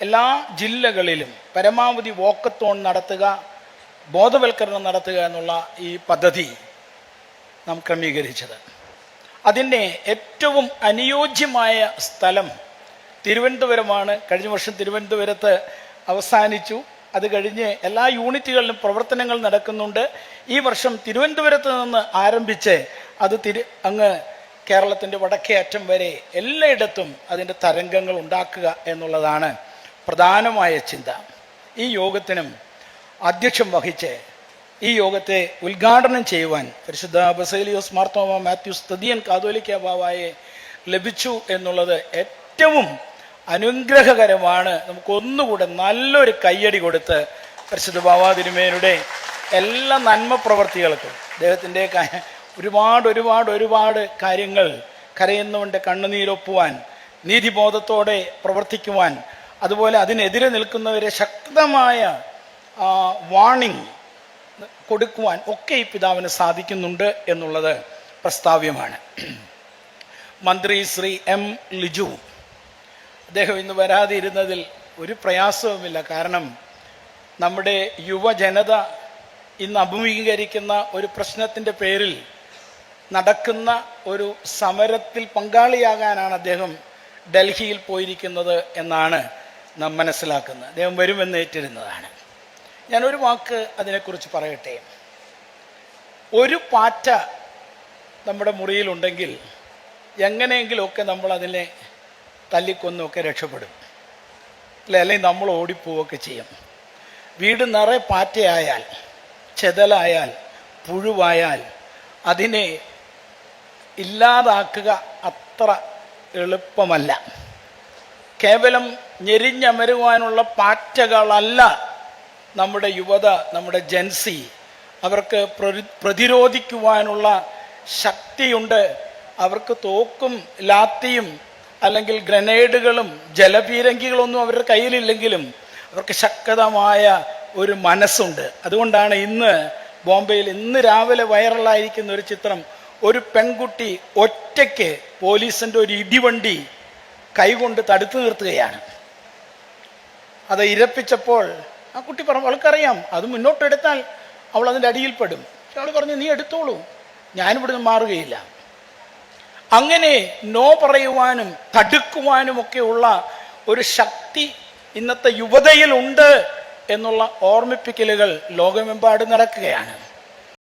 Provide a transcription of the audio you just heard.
എല്ലാ ജില്ലകളിലും പരമാവധി വോക്കത്തോൺ നടത്തുക, ബോധവൽക്കരണം നടത്തുക എന്നുള്ള ഈ പദ്ധതി നാം ക്രമീകരിച്ചത്. അതിൻ്റെ ഏറ്റവും അനുയോജ്യമായ സ്ഥലം തിരുവനന്തപുരമാണ്. കഴിഞ്ഞ വർഷം തിരുവനന്തപുരത്ത് അവസാനിച്ചു. അത് കഴിഞ്ഞ് എല്ലാ യൂണിറ്റുകളിലും പ്രവർത്തനങ്ങൾ നടക്കുന്നുണ്ട്. ഈ വർഷം തിരുവനന്തപുരത്ത് നിന്ന് ആരംഭിച്ച് അത് അങ്ങ് കേരളത്തിൻ്റെ വടക്കേ അറ്റം വരെ എല്ലായിടത്തും അതിൻ്റെ തരംഗങ്ങൾ ഉണ്ടാക്കുക എന്നുള്ളതാണ് പ്രധാനമായ ചിന്ത. ഈ യോഗത്തിനും അധ്യക്ഷം വഹിച്ച് ഈ യോഗത്തെ ഉദ്ഘാടനം ചെയ്യുവാൻ പരിശുദ്ധ ബസേലിയോസ് മാർത്തോമ മാത്യൂസ് തൃതീയൻ കാതോലിക്ക ബാവായെ ലഭിച്ചു എന്നുള്ളത് ഏറ്റവും അനുഗ്രഹകരമാണ്. നമുക്കൊന്നുകൂടെ നല്ലൊരു കയ്യടി കൊടുത്ത് പരിശുദ്ധ ബാവാ തിരുമേനിയുടെ എല്ലാ നന്മ പ്രവർത്തികൾക്കും അദ്ദേഹത്തിൻ്റെ ഒരുപാട് കാര്യങ്ങൾ കരയുന്നവൻ്റെ കണ്ണുനീരൊപ്പുവാൻ, നീതിബോധത്തോടെ പ്രവർത്തിക്കുവാൻ, അതുപോലെ അതിനെതിരെ നിൽക്കുന്നവരെ ശക്തമായ വാണിംഗ് കൊടുക്കുവാൻ ഒക്കെ ഈ പിതാവിന് സാധിക്കുന്നുണ്ട് എന്നുള്ളത് പ്രസ്താവ്യമാണ്. മന്ത്രി ശ്രീ എം ലിജു അദ്ദേഹം ഇന്ന് വരാതെ ഇരുന്നതിൽ ഒരു പ്രയാസവുമില്ല. കാരണം നമ്മുടെ യുവജനത ഇന്ന് അഭിമുഖീകരിക്കുന്ന ഒരു പ്രശ്നത്തിൻ്റെ പേരിൽ നടക്കുന്ന ഒരു സമരത്തിൽ പങ്കാളിയാകാനാണ് അദ്ദേഹം ഡൽഹിയിൽ പോയിരിക്കുന്നത് എന്നാണ് നാം മനസ്സിലാക്കുന്നത്. അദ്ദേഹം വരുമെന്ന് ഏറ്റിരുന്നതാണ്. ഞാനൊരു വാക്ക് അതിനെക്കുറിച്ച് പറയട്ടെ. ഒരു പാറ്റ നമ്മുടെ മുറിയിലുണ്ടെങ്കിൽ എങ്ങനെയെങ്കിലുമൊക്കെ നമ്മൾ അതിനെ തല്ലിക്കൊന്നുമൊക്കെ രക്ഷപ്പെടും, അല്ലേ? അല്ലെങ്കിൽ നമ്മൾ ഓടിപ്പോവുകയൊക്കെ ചെയ്യും. വീട് നിറയെ പാറ്റയായാൽ, ചെതലായാൽ, പുഴുവായാൽ അതിനെ ഇല്ലാതാക്കുക അത്ര എളുപ്പമല്ല. കേവലം ഞെരിഞ്ഞമരുവാനുള്ള പാറ്റകളല്ല നമ്മുടെ യുവത, നമ്മുടെ ജൻസി. അവർക്ക് പ്രതിരോധിക്കുവാനുള്ള ശക്തിയുണ്ട്. അവർക്ക് തോക്കും ലാത്തിയും അല്ലെങ്കിൽ ഗ്രനേഡുകളും ജലപീരങ്കികളൊന്നും അവരുടെ കയ്യിലില്ലെങ്കിലും അവർക്ക് ശക്തമായ ഒരു മനസ്സുണ്ട്. അതുകൊണ്ടാണ് ഇന്ന് ബോംബെയിൽ ഇന്ന് രാവിലെ വൈറലായിരിക്കുന്ന ഒരു ചിത്രം, ഒരു പെൺകുട്ടി ഒറ്റയ്ക്ക് പോലീസിൻ്റെ ഒരു ഇടിവണ്ടി കൈകൊണ്ട് തടുത്തു നിർത്തുകയാണ്. അത് ഇരപ്പിച്ചപ്പോൾ ആ കുട്ടി പറഞ്ഞു, അവൾക്കറിയാം അത് മുന്നോട്ടെടുത്താൽ അവൾ അതിൻ്റെ അടിയിൽപ്പെടും. അവൾ പറഞ്ഞു, നീ എടുത്തോളൂ, ഞാനിവിടുന്ന് മാറുകയില്ല. അങ്ങനെ നോ പറയുവാനും തടുക്കുവാനുമൊക്കെയുള്ള ഒരു ശക്തി ഇന്നത്തെ യുവതയിലുണ്ട് എന്നുള്ള ഓർമ്മിപ്പിക്കലുകൾ ലോകമെമ്പാടും നടക്കുകയാണ്.